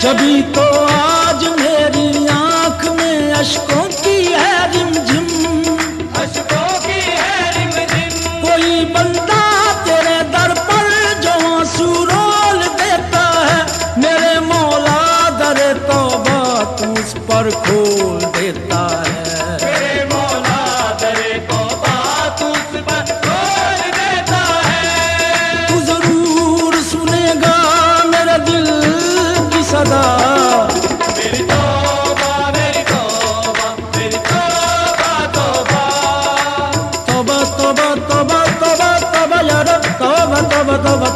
जभी तो आज मेरी आंख में अश्कों की है रिमझिम, अश्कों की है रिमझिम। कोई बंदा तेरे दर पर जो आंसू रोल देता है, मेरे मौला दरे तौबा तू उस पर खोल देता है। मेरे मौला दरे तौबा तू उस पर खोल देता है। तू जरूर सुनेगा मेरे दिल की सदा, मेरी तौबा मेरी तौबा मेरी तौबा तौबा। तौबा तौबा तौबा तौबा तौबा या रब, तौबा तौबा तौबा